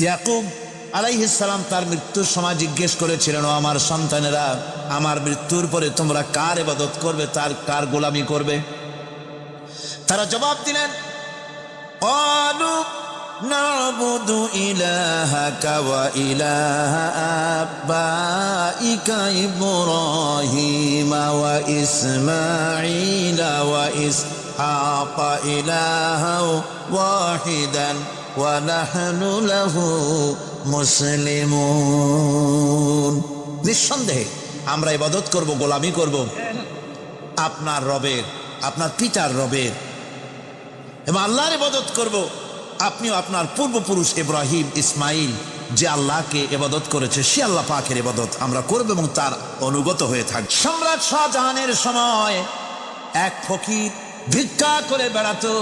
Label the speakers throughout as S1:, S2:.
S1: ইয়াকুব আলাইহিস সালাম তার মৃত্যুর সময় জিজ্ঞেস করেছিলেন, ও আমার সন্তানেরা, আমার মৃত্যুর পরে তোমরা কার ইবাদত করবে, তার কার গোলামি করবে? তারা জবাব দিলেন, ক্বালু না'বুদু ইলাহাকা ওয়া ইলাহা আবাইকা ইব্রাহিম ওয়া ইসমাঈল ওয়া ইসহাক ইলাহা ওয়াহিদান ওয়া নাহনু লাহু মুসলিমুন। নিঃসন্দেহে আমরা ইবাদত করব, গোলামি করব আপনার রবের, আপনার পিতার রবের, এবং আল্লাহর ইবাদত করব। আপনিও আপনার পূর্বপুরুষ ইব্রাহিম ইসমাইল যে আল্লাহকে ইবাদত করেছে, সে আল্লাহ পাকের ইবাদত আমরা করব এবং তার অনুগত হয়ে থাকব। সম্রাট শাহজাহানের সময় এক ফকির ভিক্ষা করে বেড়াতো।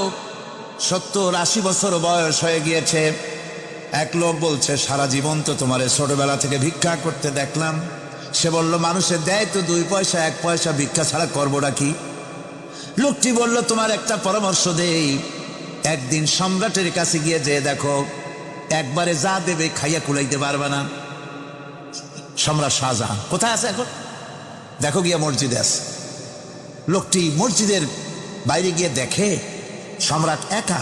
S1: 70-80 বছর বয়স হয়ে গিয়েছে। এক লোক বলছে, সারা জীবন তো তোমার ছোটবেলা থেকে ভিক্ষা করতে দেখলাম। সে বলল, মানুষের দেয় তো 2 পয়সা 1 পয়সা, ভিক্ষা ছাড়া করবোটা কি? লোকটি বলল, তোমার একটা পরামর্শ দেই, একদিন সম্রাটের কাছে গিয়ে যে দেখো, একবারে যা দেবে খাইয়া কুলাইতে পারবে না। সম্রাট শাহজাহান কোথায় আছে এখন? দেখো গিয়া মসজিদে আছে। লোকটি মসজিদের বাইরে গিয়ে দেখে সম্রাট একা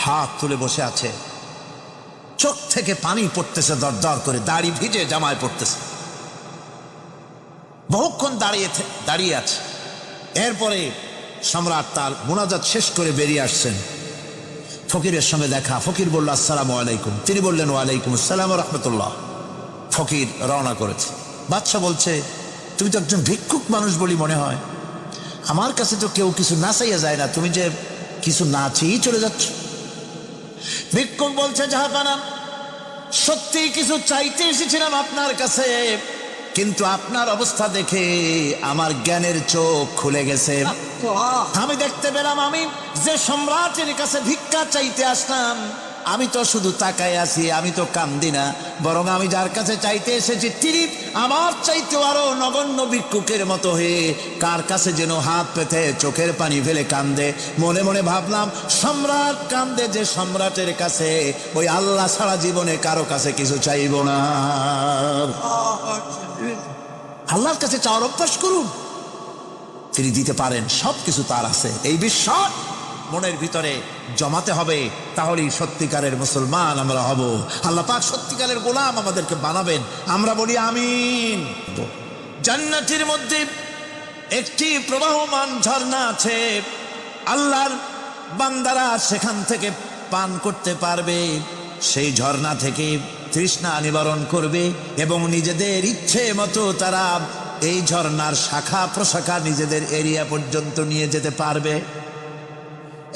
S1: হাত তুলে বসে আছে, চোখ থেকে পানি পড়তেছে দর দর করে, দাড়ি ভিজে জামায় পড়তেছে, বহুক্ষণ দাঁড়িয়ে আছে। এরপরে সম্রাট তার মুনাজাত শেষ করে বেরিয়ে আসছেন। ফকিরের সঙ্গে দেখা। ফকির বলল, আসসালামু আলাইকুম। তিনি বললেন, ওয়ালাইকুম আসসালাম ওয়া রাহমাতুল্লাহ। ফকির রওনা করেছে। বাদশা বলছে, তুমি তো একজন ভিক্ষুক মানুষ বলি মনে হয়, আমার কাছে তো কেউ কিছু না চাইয়া যায় না, তুমি যে কিছু না চেয়েই চলে যাচ্ছ। ভিক্ষুক বলছে, জাহাপানা, সত্যি কিছু চাইতে এসেছিলাম আপনার কাছে, কিন্তু আপনার অবস্থা দেখে আমার জ্ঞানের চোখ খুলে গেছে। আমি দেখতে পেলাম, আমি যে সম্রাটের কাছে ভিক্ষা চাইতে আসলাম, আমি তো শুধু তাকায় আছি, আমি তো কান্দি না, বরং আমি যার কাছে চাইতে এসেছি তিনি আমার চাইতে আরো নগণ্য ভিক্ষুকের মতো হয়ে কার কাছে যেন হাত পেতে চোখের পানি ফেলে কান্দে। মনে মনে ভাবলাম, সম্রাট কান্দে যে সম্রাটের কাছে, ওই আল্লাহ সারা জীবনে কারো কাছে কিছু চাইব না। আল্লাহর কাছে চাওয়ার অভ্যাস করুন, তিনি দিতে পারেন, সবকিছু তার আছে। এই বিশ্বাস মনের ভিতরে জমাতে হবে, তাহলেই সত্যিকারের মুসলমান আমরা হব। আল্লাহ পাক সত্যিকারের গোলাম আমাদেরকে বানাবেন। আমরা বলি আমিন। জান্নাতের মধ্যে একটি প্রবাহমান ঝর্ণা আছে, আল্লাহর বান্দারা সেখান থেকে পান করতে পারবে। সেই ঝর্ণা থেকে তৃষ্ণা নিবারণ করবে এবং নিজেদের ইচ্ছে মতো তারা এই ঝর্ণার শাখা প্রশাখা নিজেদের এরিয়া পর্যন্ত নিয়ে যেতে পারবে।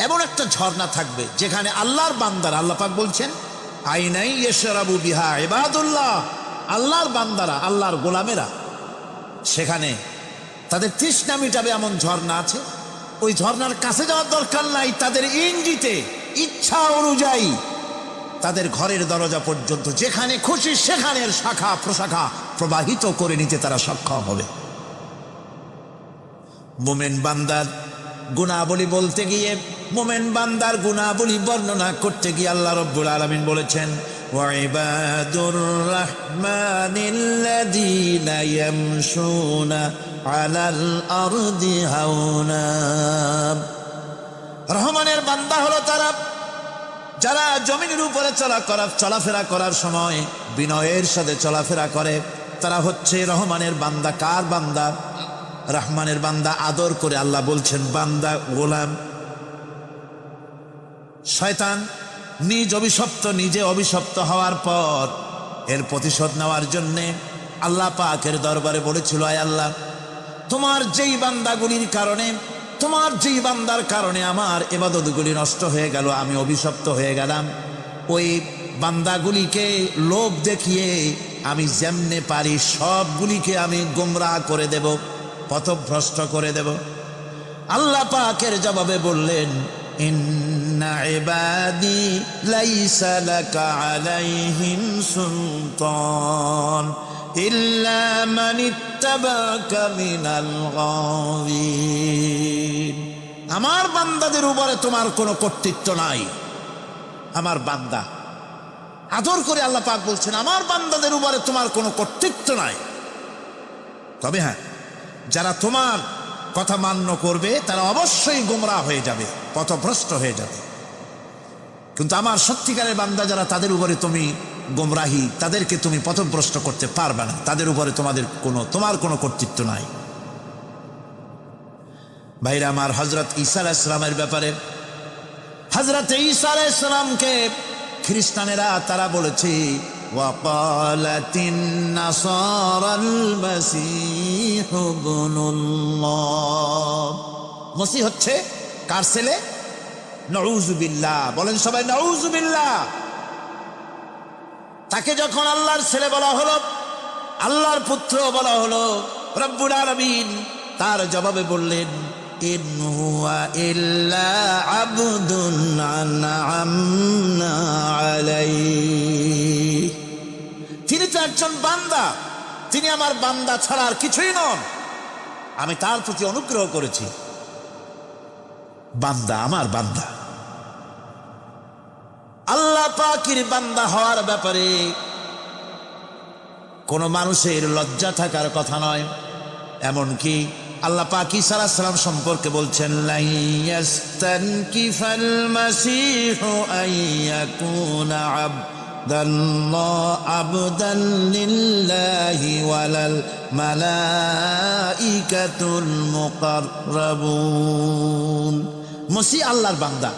S1: এমন একটা ঝর্ণা থাকবে যেখানে আল্লাহর বান্দারা, আল্লাহ পাক বলছেন, আইনাই ইয়াশরাবু বিহা ইবাদুল্লাহ, আল্লাহর বান্দারা, আল্লাহর গোলামেরা, সেখানে তাদের তৃষ্ণা মিটাবে এমন ঝর্ণা আছে। ওই ঝর্ণার কাছে যাওয়ার দরকার নাই, তাদের ইঙ্গিতে ইচ্ছা অনুযায়ী তাদের ঘরের দরজা পর্যন্ত যেখানে খুশি সেখানের শাখা প্রশাখা প্রবাহিত করে নিতে তারা সক্ষম হবে। মুমিন বান্দার গুনাবলী বলতে গিয়ে, মুমিন বান্দার গুনাবলী বর্ণনা করতে গিয়ে আল্লাহ রাব্বুল আলামিন বলেছেন, ওয়া ইবাদুর রাহমানিল্লাযীনা ইয়ামশুনা আলাল আরদি হাওনা। রহমানের বান্দা হলো তারা যারা জমিনের উপরে চলাফেরা করার সময় বিনয়ের সাথে চলাফেরা করে, তারা হচ্ছে রহমানের বান্দা। কার বান্দা? রহমানের বান্দা। আদর করে আল্লাহ বলছেন বান্দা, গোলাম। শয়তান নিজে অভিশপ্ত হওয়ার পর এর প্রতিশোধ নেওয়ার জন্যে আল্লাহ পাকের দরবারে বলেছিল, আয় আল্লাহ, তোমার যেই বান্দাগুলির কারণে, তোমার যেই বান্দার কারণে আমার ইবাদতগুলি নষ্ট হয়ে গেল, আমি অভিশপ্ত হয়ে গেলাম, ওই বান্দাগুলিকে লোভ দেখিয়ে আমি যেমনে পারি সবগুলিকে আমি গোমরাহ করে দেব, পথভ্রষ্ট করে দেব। আল্লাহ পাকের জবাবে বললেন, ইন্না ইবাদি লাইসা লাকা আলাইহিম সুলতান ইল্লা মান ইত্তাবাকা মিনাল গাওয়িন। আমার বান্দাদের উপরে তোমার কোনো কর্তৃত্ব নাই। আমার বান্দা আদর করে আল্লাহ পাক বলছেন আমার বান্দাদের উপরে তোমার কোনো কর্তৃত্ব নাই। তবে হ্যাঁ, যারা তোমার কথা মান্য করবে তারা অবশ্যই গোমরাহ হয়ে যাবে, পথভ্রষ্ট হয়ে যাবে। কিন্তু আমার সত্যিকারের বান্দা যারা, তাদের উপরে তুমি গোমরাহি, তাদেরকে তুমি পথভ্রষ্ট করতে পারবে না, তাদের উপরে তোমার কোনো কর্তৃত্ব নাই। ভাইরা আমার, হযরত ঈসা আলাইহিস সালামের ব্যাপারে, হযরত ঈসা আলাইহিস সালামকে খ্রিস্টানেরা তারা বলেছে ওয়াকালাতিন নাসারাল মাসীহ ইবনুল্লাহ, মসিহ হচ্ছে কার ছেলে? নাউযুবিল্লাহ, বলেন সবাই নাউযুবিল্লাহ। তাকে যখন আল্লাহর ছেলে বলা হলো, আল্লাহর পুত্র বলা হলো, রব্বুল আলামিন তার জবাবে বললেন ইন হুয়া ইল্লা আবদুন আনআমনা আলাইহি, তিনি তো একজন বান্দা, তিনি আমার বান্দা ছাড়া আর কিছুই নন, আমি তার প্রতি অনুগ্রহ করেছি। বান্দা, আমার বান্দা। আল্লাহ পাকের বান্দা হওয়ার ব্যাপারে কোন মানুষের লজ্জা থাকার কথা নয়। এমনকি আল্লাহ পাক ঈসা আলাইহিস সালাম সম্পর্কে বলছেন লা ইয়াস্তানকিফাল মাসীহু আইয়াকুনা আবদান লিল্লাহি ওয়ালাল মালাইকাতুল মুকাররাবুন। মসিহ আল্লাহর বান্দা,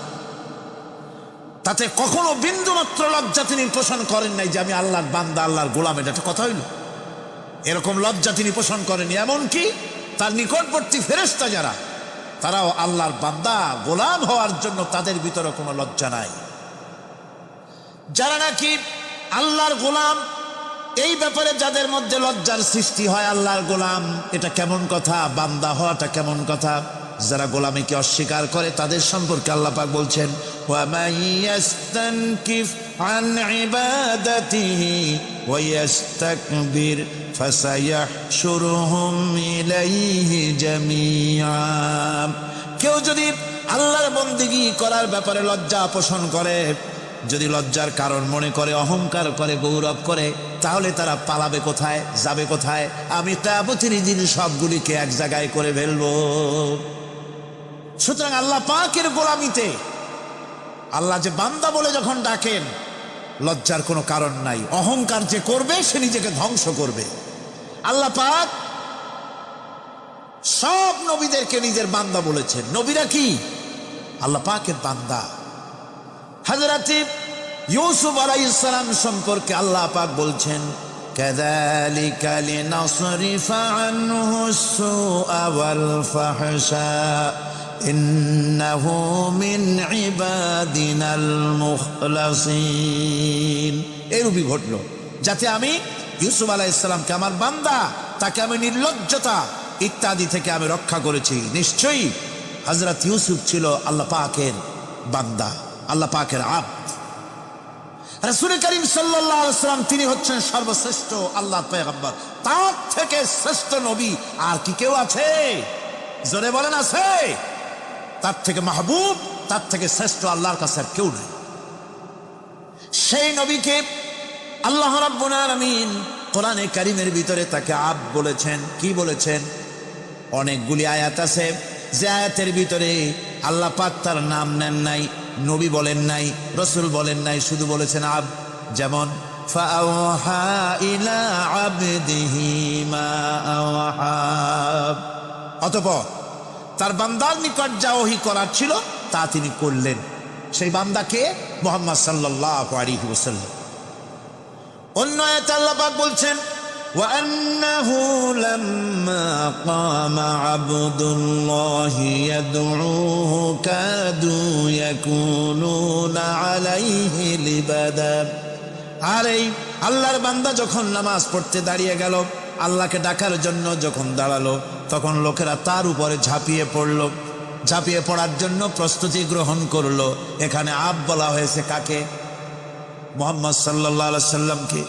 S1: তাতে কখনো বিন্দুমাত্র লজ্জা তিনি পোষণ করেন নাই যে আমি আল্লাহর বান্দা, আল্লাহর গোলাম। এটা একটা কথা হইল? এরকম লজ্জা তিনি পোষণ করেনি। এমনকি তার নিকটবর্তী ফেরেশতা যারা, তারাও আল্লাহর বান্দা গোলাম হওয়ার জন্য তাদের ভিতরে কোনো লজ্জা নাই। যারা নাকি আল্লাহর গোলাম, এই ব্যাপারে যাদের মধ্যে লজ্জার সৃষ্টি হয়, আল্লাহর গোলাম এটা কেমন কথা, বান্দা হওয়াটা কেমন কথা। যারা গোলামীকে অস্বীকার করে তাদের সম্পর্কে আল্লাহ পাক বলছেন ওয়া মাইয়াস্তানকিফ আন ইবাদাতিহি ওয়া ইস্তাকবির ফাসায়াহশুরুহুম ইলাইহি জামিআ। কেউ যদি আল্লাহর বন্দেগী করার ব্যাপারে লজ্জা পোষণ করে, যদি লজ্জার কারণ মনে করে, অহংকার করে, গৌরব করে, তাহলে তারা পালাবে কোথায়, যাবে কোথায়? আমি কিয়ামতের দিন সবগুলিকে এক জায়গায় করে ফেলবো। সুতরাং আল্লাহ পাকের গোলামিতে আল্লাহ যে বান্দা বলে যখন ডাকেন, লজ্জার কোনো কারণ নাই। অহংকার যে করবে সে নিজেকে ধ্বংস করবে। আল্লাহ পাক সব নবীদেরকে নিজের বান্দা বলেছেন। নবীরা কি আল্লাহ পাকের বান্দা। হযরত ইউসুফ আলাইহিস সালাম সম্পর্কে আল্লাহ পাক বলছেন কাযালিকা লিনাসরিফা আনহু আস-সুআ ওয়াল ফাহশা ইন্নাহু মিন ইবাদিনাল মুখলাসিন। এরূপই ঘটল যাতে আমি ইউসুফ আলাইহিস সালামকে, আমার বান্দা, তাকে আমি নির্লজ্জতা ইত্যাদি থেকে আমি রক্ষা করেছি। নিশ্চয়ই হযরত ইউসুফ ছিল আল্লাহ পাকের বান্দা, আল্লাহ পাকের আব্দ। রাসূল করিম সাল্লাল্লাহু আলাইহি ওয়াসাল্লাম তিনি হচ্ছেন সর্বশ্রেষ্ঠ আল্লাহর পয়গম্বর। তার থেকে শ্রেষ্ঠ নবী আর কি কেউ আছে? জোরে বলেন, আছে? তার থেকে মাহবুব, তার থেকে শ্রেষ্ঠ আল্লাহর কাছে আর কেউ নেই। সেই নবীকে আল্লাহ রাব্বুল আলামিন কোরআনে কারীমের ভিতরে তাকে আব্দ বলেছেন। কি বলেছেন? অনেকগুলি আয়াত আছে যে আয়াতের ভিতরে আল্লাহ পাক তার নাম নেন নাই, নবী বলেন নাই, রসুল বলেন নাই, শুধু বলেছেন আব্দ। যেমন ফাআওহা ইলা আবদিহি মা আওহা, অতঃপর তার বান্দার নিকট যা ওহী করার ছিল তা তিনি করলেন। সেই বান্দাকে মুহাম্মদ সাল্লাল্লাহু আলাইহি ওয়াসাল্লাম। অন্য আয়াতে আল্লাহ পাক বলছেন وأنه لما قام عبد الله يدعوه كادوا يكونون عليه لبدا। আর এই আল্লাহর বান্দা যখন নামাজ পড়তে দাঁড়িয়ে গেল, আল্লাহকে ডাকার জন্য যখন দাঁড়ালো, তখন লোকেরা তার উপরে ঝাঁপিয়ে পড়ল। ঝাঁপিয়ে পড়ার জন্য প্রস্তুতি গ্রহণ করলো। এখানে আব্দ বলা হয়েছে কাকে? মুহাম্মদ সাল্লাল্লাহু আলাইহি সাল্লামকে।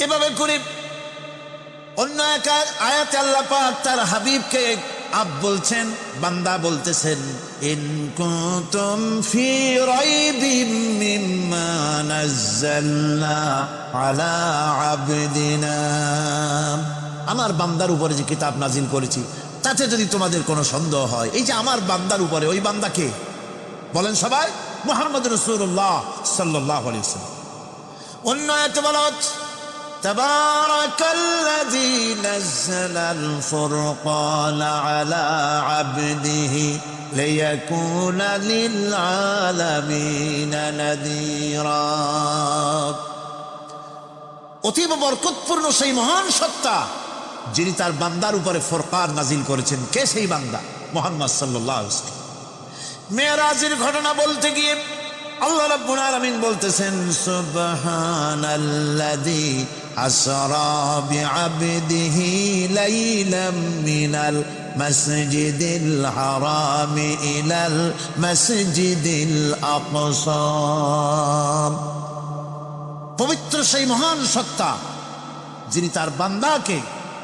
S1: এভাবে করে অন্য এক আয়াতে আল্লাহ পাক তার হাবিবকে আব বলছেন, বান্দা বলতেছেন, ইন কুনতুম ফি রাইবিম মিম্মা নাযালনা আলা আবদিনা, আমার বান্দার উপরে যে কিতাব নাজিল করেছি তাতে যদি তোমাদের কোনো সন্দেহ হয়, এই যে আমার বান্দার উপরে, ওই বান্দা কে বলেন সবাই? মুহাম্মদ রাসূলুল্লাহ সাল্লাল্লাহু আলাইহি ওয়াসাল্লাম। অন্য আয়াতে বলা হচ্ছে, তাবারাকাল্লাযী নাযালাল ফুরকানা আলা আবদিহি লিয়াকুনা লিল আলামিনা নাযীরা। অতীব বরকতপূর্ণ সেই মহান সত্তা যিনি তার বান্দার উপরে ফুরকান নাজিল করেছেন। কে সেই বান্দা? মুহাম্মদ সাল্লাল্লাহু আলাইহি ওয়াসাল্লাম। মেরাজের ঘটনা বলতে গিয়ে আল্লাহ রাব্বুল আলামিন বলতেছেন, সুবহানাল্লাযী আসরা বিআবদিহি লাইলাম মিনাল মাসজিদিল হারামি ইলাল মাসজিদিল আকসা। পবিত্র সেই মহান সত্তা যিনি তার বান্দাকে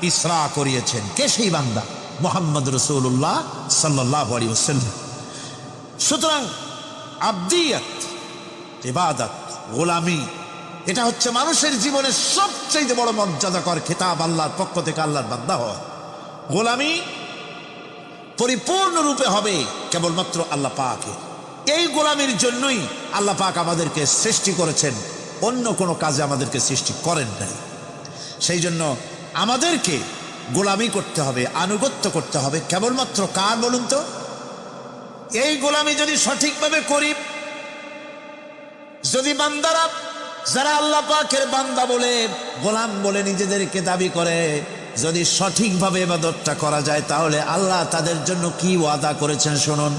S1: ইসরা করিয়েছেন। কে সেই বান্দা? মুহাম্মদ রাসূলুল্লাহ সাল্লাল্লাহু আলাইহি ওয়াসাল্লাম। সুতরাং আবদিয়াত, ইবাদত, গোলামি, এটা হচ্ছে মানুষের জীবনের সবচেয়ে বড় মর্যাদাকর খেতাব। আল্লাহর পক্ষ থেকে আল্লাহর বান্দা হওয়া। গোলামি পরিপূর্ণরূপে হবে কেবলমাত্র আল্লাহ পাকের। এই গোলামির জন্যই আল্লাহ পাক আমাদেরকে সৃষ্টি করেছেন, অন্য কোনো কাজে আমাদেরকে সৃষ্টি করেন নাই। সেই জন্য আমাদেরকে গোলামি করতে হবে, আনুগত্য করতে হবে কেবলমাত্র কার বলুন তো? এই গোলামি যদি সঠিকভাবে করি, যদি বান্দারা যারা আল্লাহ পাকের বান্দা বলে, গোলাম বলে নিজেদেরকে দাবি করে, যদি সঠিকভাবে ইবাদতটা করা যায়, তাহলে আল্লাহ তাদের জন্য কি ওয়াদা করেছেন শুনুন।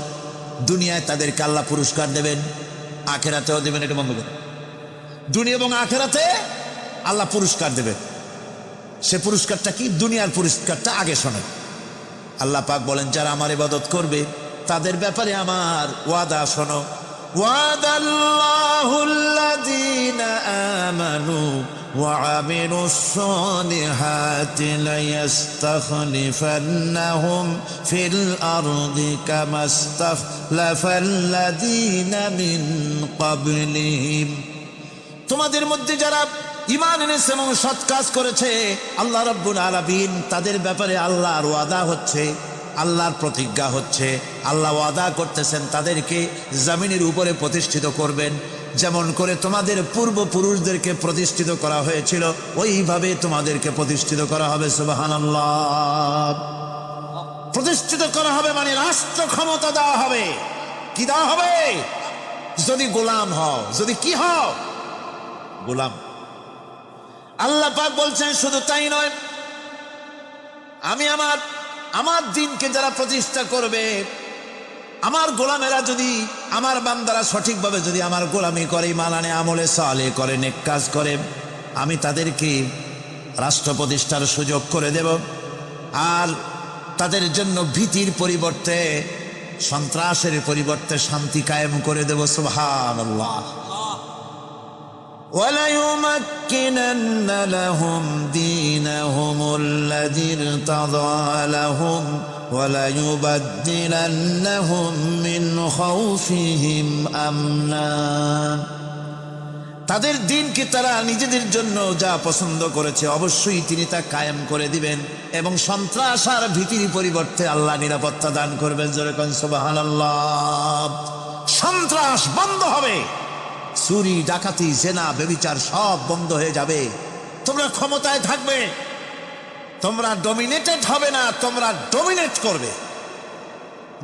S1: দুনিয়ায় তাদেরকে আল্লাহ পুরস্কার দেবেন, আখেরাতেও দেবেন। এটা বন্ধ করে, দুনিয়া এবং আখেরাতে আল্লাহ পুরস্কার দেবেন। সে পুরস্কারটা কি? দুনিয়ার পুরস্কারটা আগে শোনেন। আল্লাহ পাক বলেন, যারা আমার ইবাদত করবে তাদের ব্যাপারে আমার ওয়াদা শোনো। ওয়াদাল্লাহুল্লাযীনা আমানু ওয়া আমিলুস সালিহাতি লায়াস্তাখলিফান্নাহুম ফিল আরদি কামাস্তাখলাফাল্লাযীনা মিন ক্বাবলিহিম। তোমাদের মধ্যে যারা ঈমান এনেছে এবং সৎ কাজ করেছে, আল্লাহ রাব্বুল আলামিন তাদের ব্যাপারে আল্লাহর ওয়াদা হচ্ছে, আল্লাহর প্রতিজ্ঞা হচ্ছে, আল্লাহ ওয়াদা করতেছেন তাদেরকে জমিনের উপরে প্রতিষ্ঠিত করবেন। যেমন করে তোমাদের পূর্বপুরুষদেরকে প্রতিষ্ঠিত করা হয়েছিল, ওইভাবে তোমাদেরকে প্রতিষ্ঠিত করা হবে। সুবহানাল্লাহ। প্রতিষ্ঠিত করা হবে মানে রাষ্ট্র ক্ষমতা দেওয়া হবে। কি দেওয়া হবে? যদি গোলাম হও, যদি কি হও? গোলাম। আল্লাহ পাক বলছেন, শুধু তাই নয়, আমি আমার দিনকে যারা প্রতিষ্ঠা করবে, আমার গোলামেরা যদি, আমার বান্দারা সঠিকভাবে যদি আমার গোলামি করে, ঈমান আনে, আমলে সালেহ করে, নেক কাজ করে, আমি তাদেরকে রাষ্ট্র প্রতিষ্ঠার সুযোগ করে দেব। আর তাদের জন্য ভীতির পরিবর্তে, সন্ত্রাসের পরিবর্তে শান্তি কায়েম করে দেব। সুবহানাল্লাহ। وَلَيُمَكِّنَنَّ لَهُمْ دِينَهُمُ الَّذِي ارْتَضَىٰ لَهُمْ وَلَيُبَدِّلَنَّهُمْ مِنْ خَوْفِهِمْ أَمْنًا। তাদের দিনকে তারা নিজেদের জন্য যা পছন্দ করেছে, অবশ্যই তিনি তা কায়েম করে দিবেন, এবং সন্ত্রাস আর ভীতির পরিবর্তে আল্লাহ নিরাপত্তা দান করবেন। জোরে কোন সুবহানাল্লাহ। সন্ত্রাস বন্ধ হবে, চুরি, ডাকাতি, জেনা, ব্যভিচার সব বন্ধ হয়ে যাবে। তোমরা ক্ষমতায় থাকবে, তোমরা ডমিনেটেড হবে না, তোমরা ডমিনেট করবে।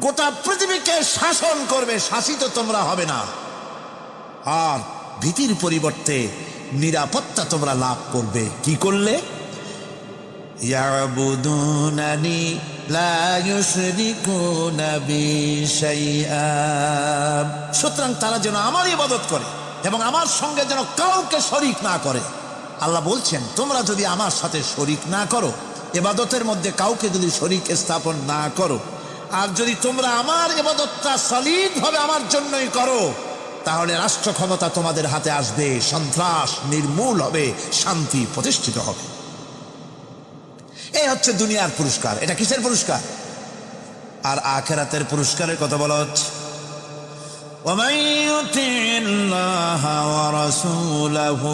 S1: গোটা পৃথিবীকে শাসন করবে, শাসিত তোমরা হবে না। আর ভীতির পরিবর্তে নিরাপত্তা তোমরা লাভ করবে। কি করলে? ইয়াবুদুনানি লা ইউশরিকুনা বি শাইআ। সুতরাং তারা যেন আমার ইবাদত করে এবং আমার সঙ্গে যেন কাউকে শরীক না করে। আল্লাহ বলছেন, তোমরা যদি আমার সাথে শরীক না করো, ইবাদতের মধ্যে কাউকে যদি শরীক স্থাপন না করো, আর যদি তোমরা আমার ইবাদতটা সলিডভাবে আমার জন্যই করো, তাহলে রাষ্ট্র ক্ষমতা তোমাদের হাতে আসবে, সন্ত্রাস নির্মূল হবে, শান্তি প্রতিষ্ঠিত হবে। এই হচ্ছে দুনিয়ার পুরস্কার। এটা কিসের পুরস্কার? আর আখিরাতের পুরস্কারের কথা বলা হচ্ছে ওয়া মান ইউতি'ল্লাহা ওয়া রাসূলাহু